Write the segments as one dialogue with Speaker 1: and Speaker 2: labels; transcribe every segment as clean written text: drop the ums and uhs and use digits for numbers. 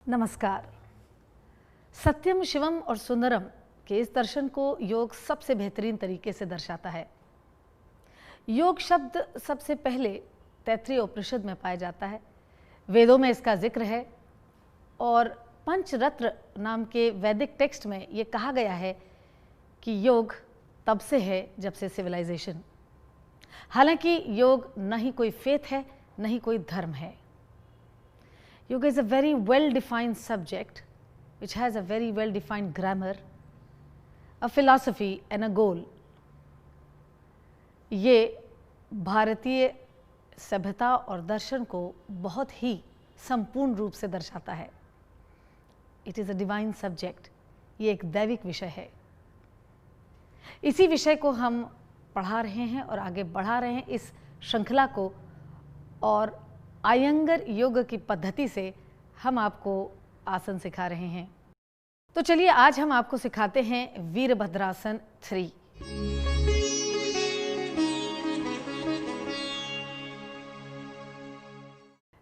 Speaker 1: नमस्कार। सत्यम शिवम और सुंदरम के इस दर्शन को योग सबसे बेहतरीन तरीके से दर्शाता है। योग शब्द सबसे पहले तैत्तिरीय उपनिषद में पाया जाता है, वेदों में इसका जिक्र है और पंचरत्न नाम के वैदिक टेक्स्ट में ये कहा गया है कि योग तब से है जब से सिविलाइजेशन। हालांकि योग न ही कोई फेथ है न ही कोई धर्म है। Yoga is a very well defined subject which has a very well defined grammar, a philosophy and a goal. ये भारतीय सभ्यता और दर्शन को बहुत ही संपूर्ण रूप से दर्शाता है। It is a divine subject. ये एक दैविक विषय है। इसी विषय को हम पढ़ा रहे हैं और आगे बढ़ा रहे हैं इस श्रृंखला को, और आयंगर योग की पद्धति से हम आपको आसन सिखा रहे हैं। तो चलिए आज हम आपको सिखाते हैं वीरभद्रासन 3।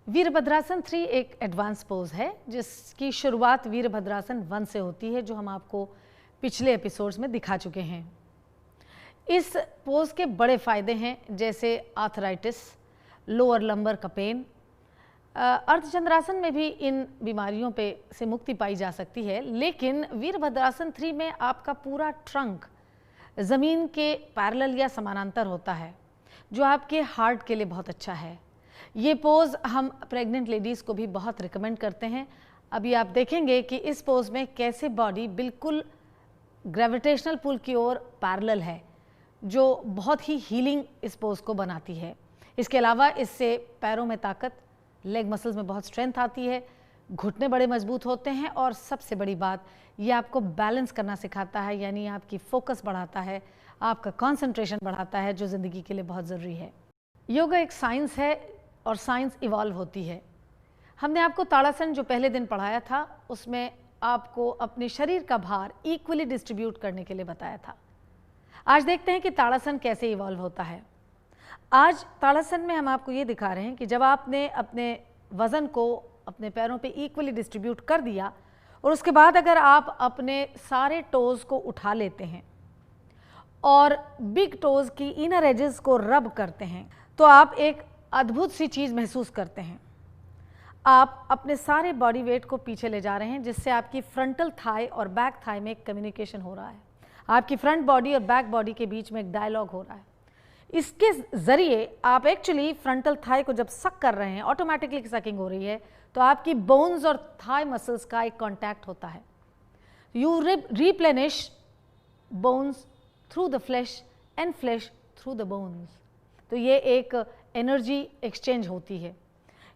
Speaker 1: वीरभद्रासन 3 एक एडवांस पोज है जिसकी शुरुआत वीरभद्रासन 1 से होती है, जो हम आपको पिछले एपिसोड्स में दिखा चुके हैं। इस पोज के बड़े फायदे हैं, जैसे आर्थराइटिस, लोअर लंबर का पेन। अर्धचंद्रासन में भी इन बीमारियों पे से मुक्ति पाई जा सकती है, लेकिन वीरभद्रासन 3 में आपका पूरा ट्रंक ज़मीन के पैरेलल या समानांतर होता है, जो आपके हार्ट के लिए बहुत अच्छा है। ये पोज हम प्रेग्नेंट लेडीज़ को भी बहुत रिकमेंड करते हैं। अभी आप देखेंगे कि इस पोज में कैसे बॉडी बिल्कुल ग्रेविटेशनल पुल की ओर पैरेलल है, जो बहुत ही हीलिंग इस पोज को बनाती है। इसके अलावा इससे पैरों में ताकत, लेग मसल्स में बहुत स्ट्रेंथ आती है, घुटने बड़े मजबूत होते हैं, और सबसे बड़ी बात ये आपको बैलेंस करना सिखाता है, यानी आपकी फोकस बढ़ाता है, आपका कंसंट्रेशन बढ़ाता है, जो ज़िंदगी के लिए बहुत ज़रूरी है। योगा एक साइंस है और साइंस इवॉल्व होती है। हमने आपको ताड़ासन जो पहले दिन पढ़ाया था उसमें आपको अपने शरीर का भार इक्वली डिस्ट्रीब्यूट करने के लिए बताया था। आज देखते हैं कि ताड़ासन कैसे इवॉल्व होता है। आज ताड़ासन में हम आपको ये दिखा रहे हैं कि जब आपने अपने वज़न को अपने पैरों पे इक्वली डिस्ट्रीब्यूट कर दिया और उसके बाद अगर आप अपने सारे टोज़ को उठा लेते हैं और बिग टोज़ की इनर एजेस को रब करते हैं, तो आप एक अद्भुत सी चीज़ महसूस करते हैं। आप अपने सारे बॉडी वेट को पीछे ले जा रहे हैं, जिससे आपकी फ्रंटल थाई और बैक थाई में एक कम्युनिकेशन हो रहा है। आपकी फ्रंट बॉडी और बैक बॉडी के बीच में एक डायलॉग हो रहा है। इसके ज़रिए आप एक्चुअली फ्रंटल थाई को जब सक कर रहे हैं, ऑटोमेटिकली सकिंग हो रही है, तो आपकी बोन्स और थाई मसल्स का एक कांटेक्ट होता है। You replenish bones through the flash and flash through the bones. तो ये एक एनर्जी एक्सचेंज होती है।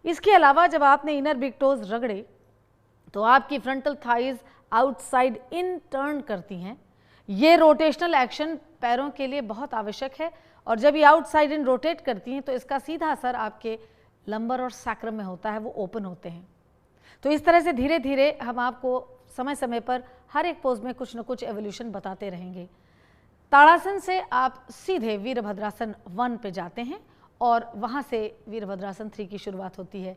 Speaker 1: इसके अलावा जब आपने इनर बिग टोज रगड़े तो आपकी frontal thighs outside in turn करती हैं। ये रोटेशनल एक्शन पैरों के लिए बहुत आवश्यक है, और जब ये आउटसाइड इन रोटेट करती हैं तो इसका सीधा असर आपके लंबर और सैक्रम में होता है, वो ओपन होते हैं। तो इस तरह से धीरे धीरे हम आपको समय समय पर हर एक पोज में कुछ न कुछ एवोल्यूशन बताते रहेंगे। ताड़ासन से आप सीधे वीरभद्रासन 1 पे जाते हैं और वहाँ से वीरभद्रासन 3 की शुरुआत होती है।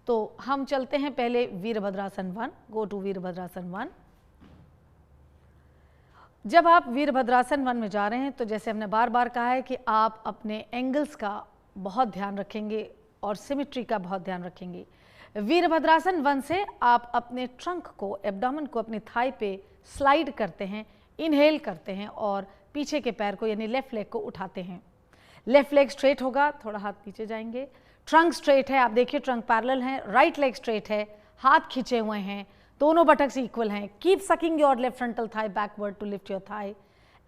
Speaker 1: तो हम चलते हैं पहले वीरभद्रासन 1, गो टू वीरभद्रासन 1। जब आप वीरभद्रासन 1 में जा रहे हैं तो जैसे हमने बार बार कहा है कि आप अपने एंगल्स का बहुत ध्यान रखेंगे और सिमेट्री का बहुत ध्यान रखेंगे। वीरभद्रासन 1 से आप अपने ट्रंक को, एब्डोमेन को अपनी थाई पे स्लाइड करते हैं, इनहेल करते हैं और पीछे के पैर को यानी लेफ्ट लेग को उठाते हैं। लेफ्ट लेग स्ट्रेट होगा, थोड़ा हाथ नीचे जाएंगे, ट्रंक स्ट्रेट है, आप देखिए ट्रंक पैरेलल है, राइट लेग स्ट्रेट है, हाथ खींचे हुए हैं, दोनों बटक्स इक्वल हैं। Keep sucking your left frontal thigh backward to lift your thigh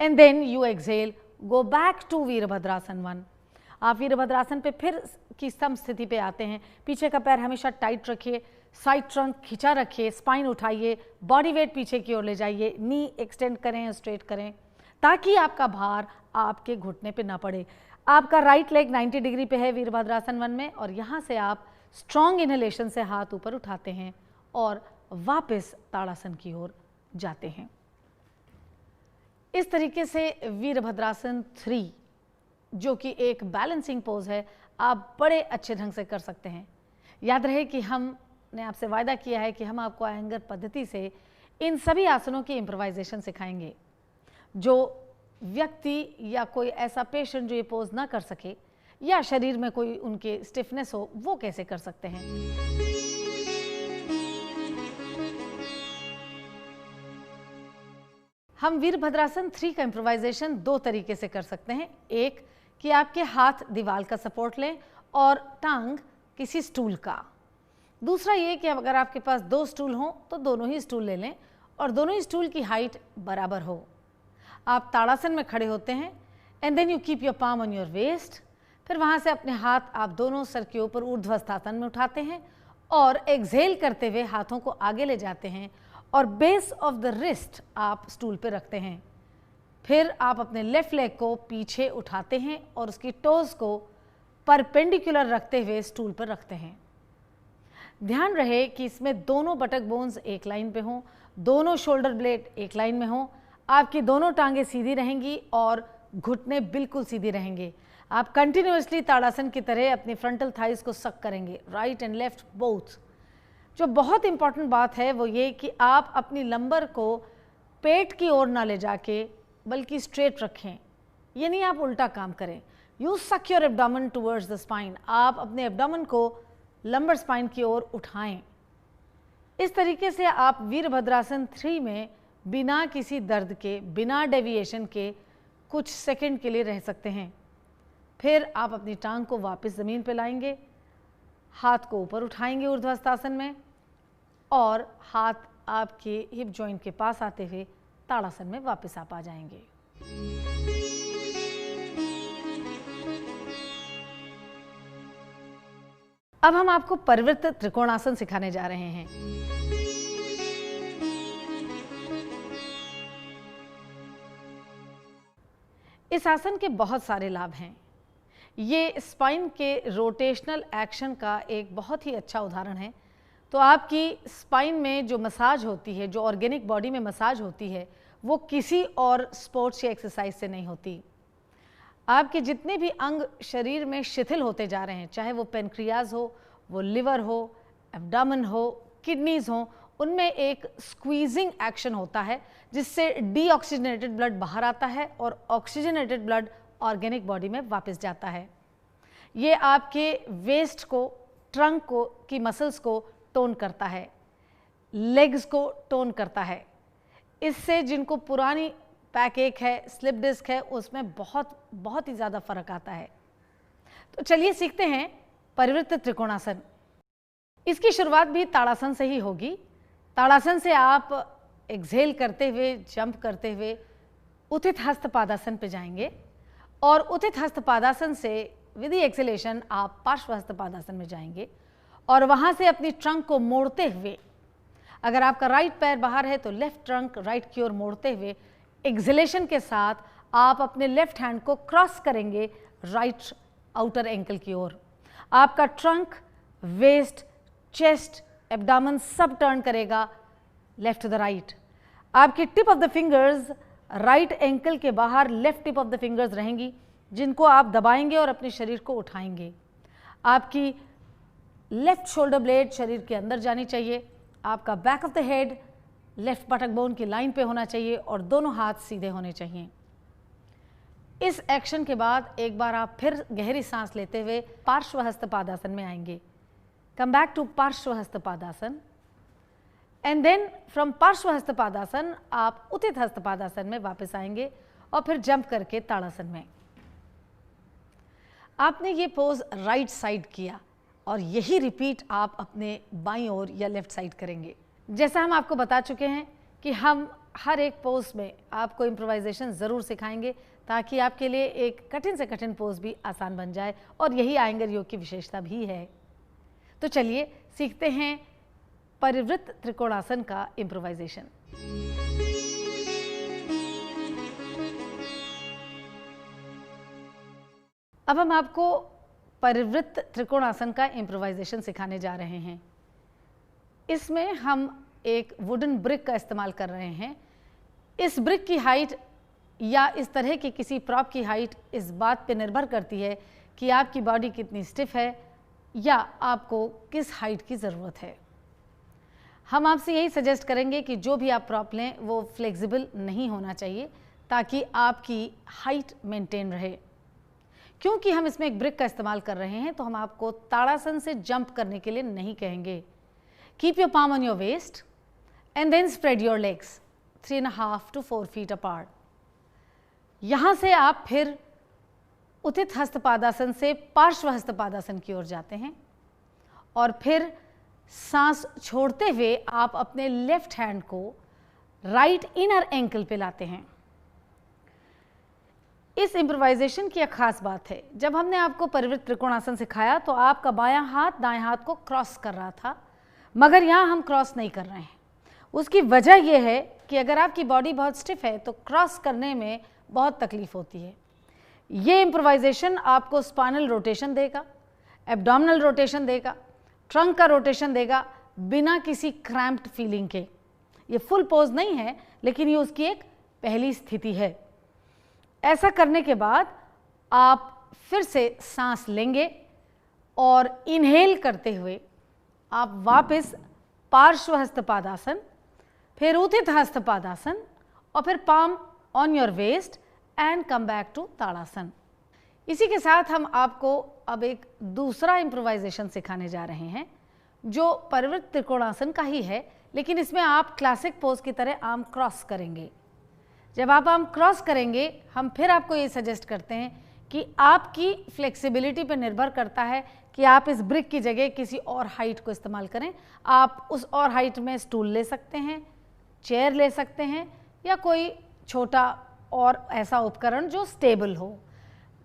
Speaker 1: and then you exhale, go back to Virabhadrasana 1। आप वीरभद्रासन पे फिर की सम स्थिति पे आते हैं। पीछे का पैर हमेशा टाइट रखिए, साइड ट्रंक खिंचा रखिए, स्पाइन उठाइए, बॉडी वेट पीछे की ओर ले जाइए, नी एक्सटेंड करें, स्ट्रेट करें ताकि आपका भार आपके घुटने पे ना पड़े। आपका राइट लेग 90 डिग्री पे है वीरभद्रासन 1 में और यहाँ से आप स्ट्रॉन्ग इनहेलेशन से हाथ ऊपर उठाते हैं और वापस ताड़ासन की ओर जाते हैं। इस तरीके से वीरभद्रासन 3 जो कि एक बैलेंसिंग पोज है, आप बड़े अच्छे ढंग से कर सकते हैं। याद रहे कि हमने आपसे वायदा किया है कि हम आपको अयंगर पद्धति से इन सभी आसनों की इम्प्रोवाइजेशन सिखाएंगे। जो व्यक्ति या कोई ऐसा पेशेंट जो ये पोज ना कर सके या शरीर में कोई उनके स्टिफनेस हो, वो कैसे कर सकते हैं। हम वीरभद्रासन 3 का इम्प्रोवाइजेशन 2 तरीके से कर सकते हैं। एक कि आपके हाथ दीवार का सपोर्ट लें और टांग किसी स्टूल का। दूसरा ये कि अगर आपके पास 2 स्टूल हों तो दोनों ही स्टूल ले लें और दोनों ही स्टूल की हाइट बराबर हो। आप ताड़ासन में खड़े होते हैं and then you keep your palm on your waist. फिर वहाँ से अपने हाथ आप दोनों सर के ऊपर ऊर्ध्वस्थासन में उठाते हैं और एक्सहेल करते हुए हाथों को आगे ले जाते हैं और बेस ऑफ द रिस्ट आप स्टूल पे रखते हैं। फिर आप अपने लेफ्ट लेग को पीछे उठाते हैं और उसकी टोज को परपेंडिकुलर रखते हुए स्टूल पर रखते हैं। ध्यान रहे कि इसमें दोनों बटक बोन्स एक लाइन पे हों, दोनों शोल्डर ब्लेड एक लाइन में हों, आपकी दोनों टांगें सीधी रहेंगी और घुटने बिल्कुल सीधी रहेंगे। आप कंटिन्यूअसली ताड़ासन की तरह अपनी फ्रंटल थाइज को सक करेंगे, राइट एंड लेफ्ट बोथ। जो बहुत इंपॉर्टेंट बात है वो ये कि आप अपनी लंबर को पेट की ओर ना ले जाके बल्कि स्ट्रेट रखें, यानी आप उल्टा काम करें। यू सक your abdomen towards the spine, आप अपने एब्डोमेन को लंबर स्पाइन की ओर उठाएं। इस तरीके से आप वीरभद्रासन 3 में बिना किसी दर्द के, बिना डेविएशन के कुछ सेकंड के लिए रह सकते हैं। फिर आप अपनी टांग को वापस ज़मीन पे लाएंगे, हाथ को ऊपर उठाएंगे ऊर्ध्वस्थासन में और हाथ आपके हिप जॉइंट के पास आते हुए ताड़ासन में वापस आप आ जाएंगे। अब हम आपको परिवृत्त त्रिकोणासन सिखाने जा रहे हैं। इस आसन के बहुत सारे लाभ हैं। ये स्पाइन के रोटेशनल एक्शन का एक बहुत ही अच्छा उदाहरण है। तो आपकी स्पाइन में जो मसाज होती है, जो ऑर्गेनिक बॉडी में मसाज होती है, वो किसी और स्पोर्ट्स या एक्सरसाइज से नहीं होती। आपके जितने भी अंग शरीर में शिथिल होते जा रहे हैं, चाहे वो पेनक्रियाज हो, वो लिवर हो, एब्डोमेन हो, किडनीज हो, उनमें एक स्क्वीजिंग एक्शन होता है जिससे डीऑक्सीजनेटेड ब्लड बाहर आता है और ऑक्सीजनेटेड ब्लड ऑर्गेनिक बॉडी में वापस जाता है। ये आपके वेस्ट को, ट्रंक को की मसल्स को टोन करता है, लेग्स को टोन करता है। इससे जिनको पुरानी बैक एक है, स्लिप डिस्क है, उसमें बहुत ही ज़्यादा फर्क आता है। तो चलिए सीखते हैं परिवृत्त त्रिकोणासन। इसकी शुरुआत भी ताड़ासन से ही होगी। ताड़ासन से आप एक्सहेल करते हुए, जंप करते हुए उत्थित हस्त पादासन पे जाएंगे और उत्थित हस्त पादासन से विद एक्सेलेशन आप पार्श्व हस्त पादासन में जाएंगे और वहाँ से अपनी ट्रंक को मोड़ते हुए, अगर आपका राइट पैर बाहर है तो लेफ्ट ट्रंक राइट की ओर मोड़ते हुए एक्सेलेशन के साथ आप अपने लेफ्ट हैंड को क्रॉस करेंगे राइट आउटर एंकल की ओर। आपका ट्रंक, वेस्ट, चेस्ट, एब्डोमेन सब टर्न करेगा लेफ्ट टू द राइट। आपकी tip of the fingers right ankle के बाहर left tip of the fingers रहेंगी, जिनको आप दबाएंगे और अपने शरीर को उठाएंगे। आपकी लेफ्ट शोल्डर ब्लेड शरीर के अंदर जानी चाहिए। आपका back of the head left buttock bone की लाइन पे होना चाहिए और दोनों हाथ सीधे होने चाहिए। इस एक्शन के बाद एक बार आप फिर गहरी सांस लेते हुए पार्श्व पादासन में आएंगे। कम बैक टू पार्श्व पादासन एंड देन फ्रॉम पार्श्व पादासन आप उत्थित पादासन में वापस आएंगे और फिर जंप करके ताड़ासन में। आपने ये पोज राइट साइड किया और यही रिपीट आप अपने बाईं ओर या लेफ्ट साइड करेंगे। जैसा हम आपको बता चुके हैं कि हम हर एक पोज में आपको इम्प्रोवाइजेशन ज़रूर सिखाएंगे ताकि आपके लिए एक कठिन से कठिन पोज भी आसान बन जाए, और यही आयंगर योग की विशेषता भी है। तो चलिए सीखते हैं परिवृत्त त्रिकोणासन का इम्प्रोवाइजेशन। अब हम आपको परिवृत्त त्रिकोणासन का इम्प्रोवाइजेशन सिखाने जा रहे हैं। इसमें हम एक वुडन ब्रिक का इस्तेमाल कर रहे हैं। इस ब्रिक की हाइट या इस तरह की किसी प्रॉप की हाइट इस बात पे निर्भर करती है कि आपकी बॉडी कितनी स्टिफ है या आपको किस हाइट की ज़रूरत है। हम आपसे यही सजेस्ट करेंगे कि जो भी आप प्रॉप लें वो फ्लेक्सिबल नहीं होना चाहिए ताकि आपकी हाइट मेंटेन रहे। क्योंकि हम इसमें एक ब्रिक का इस्तेमाल कर रहे हैं तो हम आपको ताड़ासन से जंप करने के लिए नहीं कहेंगे। Keep your palm on your waist and then spread your legs 3.5 to 4 feet apart. यहाँ से आप फिर उत्थित हस्तपादासन से पार्श्व हस्तपादासन की ओर जाते हैं और फिर सांस छोड़ते हुए आप अपने लेफ्ट हैंड को राइट इनर एंकल पे लाते हैं। इस इम्प्रोवाइजेशन की एक खास बात है, जब हमने आपको परिवृत्त त्रिकोणासन सिखाया तो आपका बायां हाथ दाएं हाथ को क्रॉस कर रहा था, मगर यहाँ हम क्रॉस नहीं कर रहे हैं। उसकी वजह यह है कि अगर आपकी बॉडी बहुत स्टिफ है तो क्रॉस करने में बहुत तकलीफ होती है। ये इम्प्रोवाइजेशन आपको स्पाइनल रोटेशन देगा, एब्डोमिनल रोटेशन देगा, ट्रंक का रोटेशन देगा बिना किसी क्रैम्प्ड फीलिंग के। ये फुल पोज नहीं है लेकिन ये उसकी एक पहली स्थिति है। ऐसा करने के बाद आप फिर से सांस लेंगे और इनहेल करते हुए आप वापस पार्श्व हस्तपादासन, फिर उत्थित हस्तपादासन और फिर palm on your waist and come back to Tadasana. इसी के साथ हम आपको अब एक दूसरा इम्प्रोवाइजेशन सिखाने जा रहे हैं जो परिवृत्त त्रिकोणासन का ही है, लेकिन इसमें आप क्लासिक पोज की तरह आर्म क्रॉस करेंगे। जब आप आर्म क्रॉस करेंगे हम फिर आपको ये सजेस्ट करते हैं कि आपकी फ्लेक्सिबिलिटी पर निर्भर करता है कि आप इस ब्रिक की जगह किसी और हाइट को इस्तेमाल करें। आप उस और हाइट में स्टूल ले सकते हैं, चेयर ले सकते हैं या कोई छोटा और ऐसा उपकरण जो स्टेबल हो।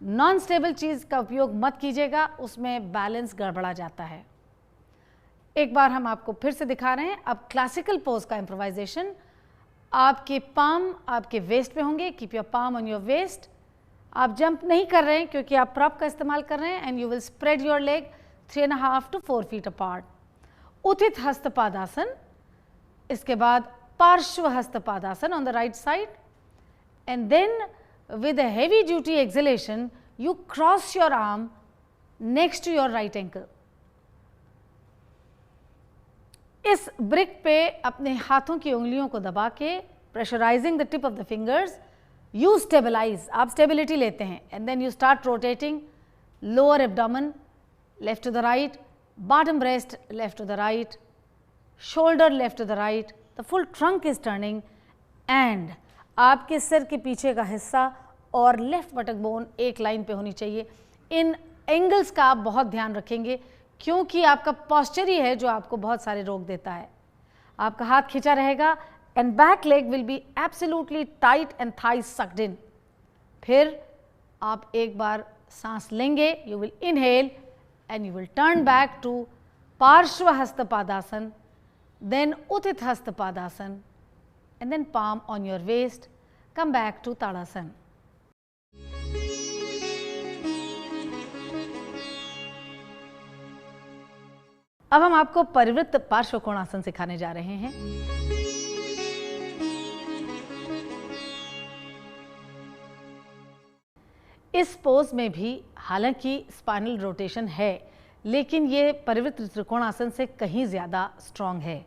Speaker 1: नॉन स्टेबल चीज़ का उपयोग मत कीजिएगा, उसमें बैलेंस गड़बड़ा जाता है। एक बार हम आपको फिर से दिखा रहे हैं अब क्लासिकल पोज का इम्प्रोवाइजेशन। आपके पाम आपके वेस्ट पे होंगे, keep your palm on your waist. आप जंप नहीं कर रहे हैं क्योंकि आप प्रॉप का इस्तेमाल कर रहे हैं and you will spread your leg 3.5 to 4 feet apart. Utthita Hastapadasana, इसके बाद Parshva Hastapadasana on the right side and then with a heavy duty exhalation you cross your arm next to your right ankle। इस ब्रिक पे अपने हाथों की उंगलियों को दबा के pressurising the tip of the fingers you stabilise, आप स्टेबिलिटी लेते हैं and then you start rotating lower abdomen left to the right, bottom breast left to the right, shoulder left to the right, the full trunk is turning and आपके सिर के पीछे का हिस्सा और लेफ्ट बटक बोन एक line पे होनी चाहिए। इन एंगल्स का आप बहुत ध्यान रखेंगे क्योंकि आपका पॉस्चर ही है जो आपको बहुत सारे रोक देता है। आपका हाथ खींचा रहेगा and back leg will be absolutely tight and thighs sucked in. फिर आप एक बार सांस लेंगे, you will inhale and you will turn back to Parshva Hastapadasana, then Utthita Hastapadasana and then palm on your waist, come back to Tadasan। अब हम आपको परिवृत्त पार्श्व कोणासन सिखाने जा रहे हैं। इस पोज में भी हालांकि स्पाइनल रोटेशन है लेकिन ये परिवृत्त त्रिकोणासन से कहीं ज़्यादा स्ट्रॉन्ग है।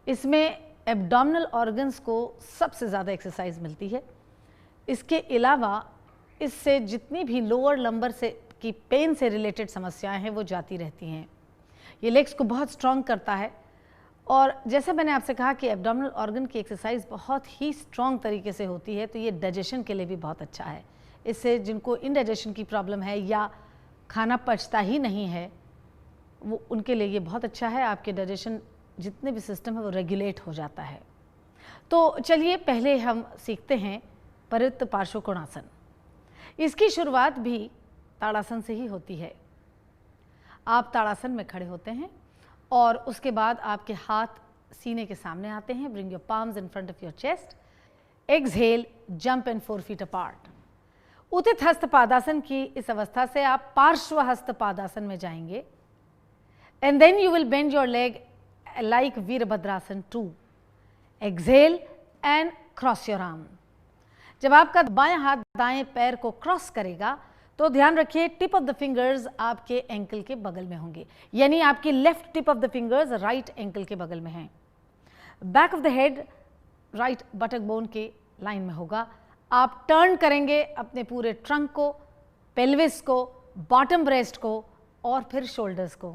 Speaker 1: इसमें एब्डोमिनल ऑर्गन्स को सबसे ज़्यादा एक्सरसाइज मिलती है। इसके अलावा इससे जितनी भी लोअर लंबर से की पेन से रिलेटेड समस्याएं हैं वो जाती रहती हैं। ये लेग्स को बहुत स्ट्रॉन्ग करता है और जैसे मैंने आपसे कहा कि एब्डोमिनल ऑर्गन की एक्सरसाइज बहुत ही स्ट्रॉन्ग तरीके से होती है, तो ये डाइजेशन के लिए भी बहुत अच्छा है। इससे जिनको इंडाइजेशन की प्रॉब्लम है या खाना पचता ही नहीं है, वो उनके लिए ये बहुत अच्छा है। आपके डाइजेशन जितने भी सिस्टम है वो रेगुलेट हो जाता है। तो चलिए पहले हम सीखते हैं परिवृत्त पार्श्वकोणासन। इसकी शुरुआत भी ताड़ासन से ही होती है। आप ताड़ासन में खड़े होते हैं और उसके बाद आपके हाथ सीने के सामने आते हैं। Bring your palms in front of your chest. Exhale, jump and 4 feet apart. Utthita Hasta Padasana की इस अवस्था से आप पार्श्व हस्त पादासन में जाएंगे and then you will bend your leg like Virabhadrasana 2। Exhale and cross your arm. जब आपका बायां हाथ दाएं पैर को क्रॉस करेगा तो ध्यान रखिए टिप ऑफ द फिंगर्स आपके एंकल के बगल में होंगे, यानी आपकी left tip of the fingers right ankle के बगल में हैं। Back of the head right बटक bone के लाइन में होगा। आप टर्न करेंगे अपने पूरे ट्रंक को, पेल्विस को, बॉटम ब्रेस्ट को और फिर शोल्डर्स को।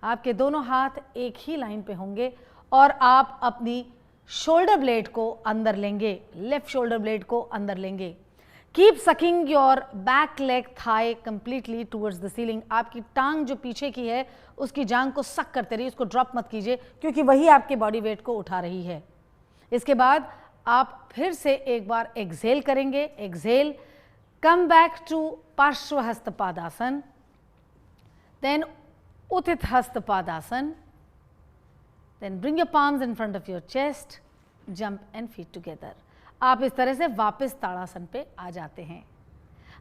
Speaker 1: आपके दोनों हाथ एक ही लाइन पे होंगे और आप अपनी शोल्डर ब्लेड को अंदर लेंगे, लेफ्ट शोल्डर ब्लेड को अंदर लेंगे। Keep sucking your back leg thigh completely towards the ceiling. आपकी टांग जो पीछे की है उसकी जांग को सक करते रहिए, उसको ड्रॉप मत कीजिए क्योंकि वही आपके बॉडी वेट को उठा रही है। इसके बाद आप फिर से एक बार एक्सहेल करेंगे। एक्सहेल, कम बैक टू पार्श्व Hasta Padasana, then उतित Hasta Padasana, then bring your palms in front of your chest, jump and feet together। आप इस तरह से वापस ताड़ासन पे आ जाते हैं।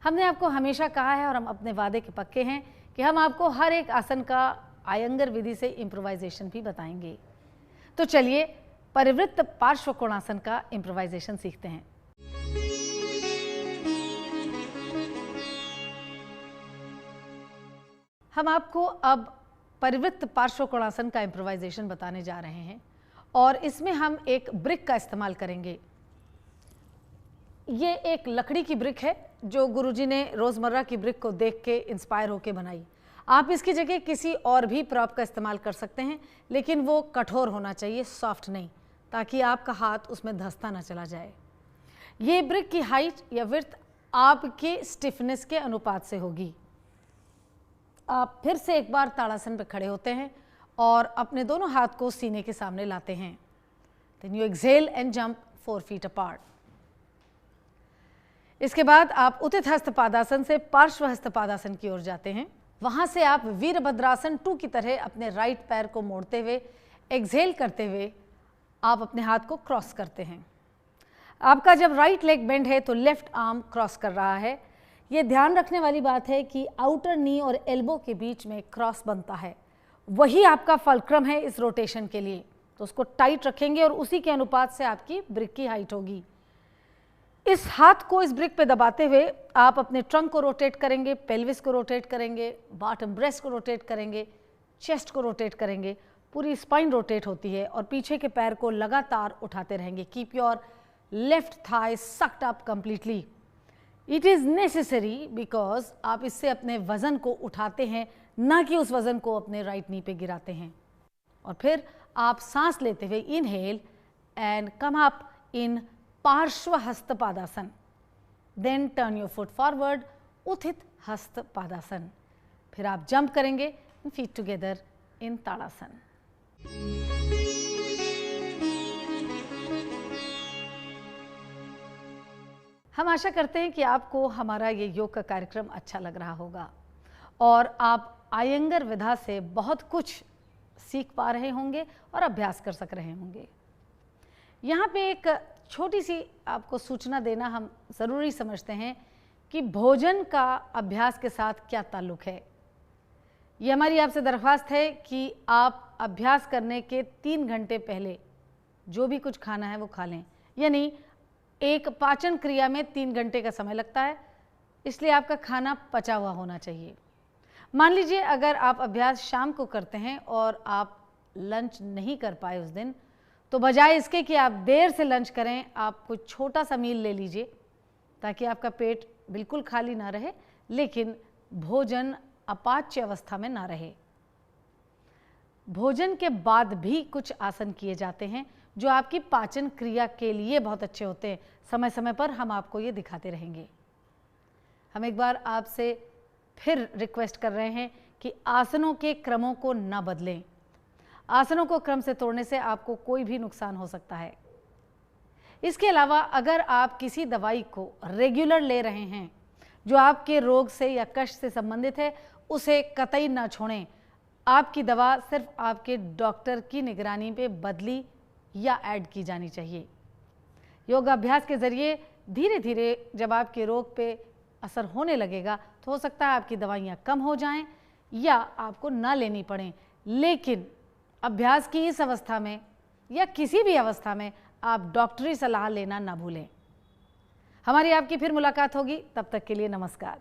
Speaker 1: हमने आपको हमेशा कहा है और हम अपने वादे के पक्के हैं कि हम आपको हर एक आसन का आयंगर विधि से इम्प्रोवाइजेशन भी बताएंगे। तो चलिए परिवृत्त पार्श्वकोणासन का इम्प्रोवाइजेशन सीखते हैं। हम आपको अब परिवृत्त पार्श्वकोणासन का इम्प्रोवाइजेशन बताने जा रहे हैं और इसमें हम एक ब्रिक का इस्तेमाल करेंगे। ये एक लकड़ी की ब्रिक है जो गुरुजी ने रोज़मर्रा की ब्रिक को देख के इंस्पायर होकर बनाई। आप इसकी जगह किसी और भी प्रॉप का इस्तेमाल कर सकते हैं, लेकिन वो कठोर होना चाहिए, सॉफ्ट नहीं, ताकि आपका हाथ उसमें धंसता ना चला जाए। ये ब्रिक की हाइट या विड्थ आपके स्टिफनेस के अनुपात से होगी। आप फिर से एक बार ताड़ासन पर खड़े होते हैं और अपने दोनों हाथ को सीने के सामने लाते हैं। Then you exhale and jump 4 feet apart. इसके बाद आप उतित हस्त पादासन से पार्श्व हस्त पादासन की ओर जाते हैं। वहां से आप वीरभद्रासन 2 की तरह अपने राइट पैर को मोड़ते हुए एक्सहेल करते हुए आप अपने हाथ को क्रॉस करते हैं। आपका जब राइट लेग बेंड है तो लेफ्ट आर्म क्रॉस कर रहा है। ये ध्यान रखने वाली बात है कि आउटर नी और एल्बो के बीच में क्रॉस बनता है, वही आपका फल्क्रम है इस रोटेशन के लिए, तो उसको टाइट रखेंगे और उसी के अनुपात से आपकी ब्रिक की हाइट होगी। इस हाथ को इस ब्रिक पे दबाते हुए आप अपने ट्रंक को रोटेट करेंगे, पेल्विस को रोटेट करेंगे, बॉटम ब्रेस्ट को रोटेट करेंगे, चेस्ट को रोटेट करेंगे, पूरी स्पाइन रोटेट होती है और पीछे के पैर को लगातार उठाते रहेंगे। Keep your left thigh sucked up completely. It is necessary because आप इससे अपने वज़न को उठाते हैं, ना कि उस वज़न को अपने राइट नी पे गिराते हैं। और फिर आप सांस लेते हुए inhale and come up in Parshva Hasta Padasana, then turn your foot forward, Utthita Hasta Padasana. फिर आप जंप करेंगे फीट टुगेदर इन ताड़ासन। हम आशा करते हैं कि आपको हमारा ये योग का कार्यक्रम अच्छा लग रहा होगा और आप आयंगर विधा से बहुत कुछ सीख पा रहे होंगे और अभ्यास कर सक रहे होंगे। यहाँ पे एक छोटी सी आपको सूचना देना हम ज़रूरी समझते हैं कि भोजन का अभ्यास के साथ क्या ताल्लुक है। ये हमारी आपसे दरख्वास्त है कि आप अभ्यास करने के 3 घंटे पहले जो भी कुछ खाना है वो खा लें, यानी एक पाचन क्रिया में 3 घंटे का समय लगता है, इसलिए आपका खाना पचा हुआ होना चाहिए। मान लीजिए अगर आप अभ्यास शाम को करते हैं और आप लंच नहीं कर पाए उस दिन, तो बजाय इसके कि आप देर से लंच करें, आप कुछ छोटा सा मील ले लीजिए ताकि आपका पेट बिल्कुल खाली ना रहे, लेकिन भोजन अपाच्य अवस्था में ना रहे। भोजन के बाद भी कुछ आसन किए जाते हैं जो आपकी पाचन क्रिया के लिए बहुत अच्छे होते हैं। समय समय पर हम आपको ये दिखाते रहेंगे। हम एक बार आपसे फिर रिक्वेस्ट कर रहे हैं कि आसनों के क्रमों को न बदलें। आसनों को क्रम से तोड़ने से आपको कोई भी नुकसान हो सकता है। इसके अलावा अगर आप किसी दवाई को रेगुलर ले रहे हैं जो आपके रोग से या कष्ट से संबंधित है, उसे कतई ना छोड़ें। आपकी दवा सिर्फ आपके डॉक्टर की निगरानी पे बदली या ऐड की जानी चाहिए। योगाभ्यास के जरिए धीरे धीरे जब आपके रोग पे असर होने लगेगा तो हो सकता है आपकी दवाइयाँ कम हो जाएं या आपको ना लेनी पड़ें, लेकिन अभ्यास की इस अवस्था में या किसी भी अवस्था में आप डॉक्टरी सलाह लेना ना भूलें। हमारी आपकी फिर मुलाकात होगी, तब तक के लिए नमस्कार।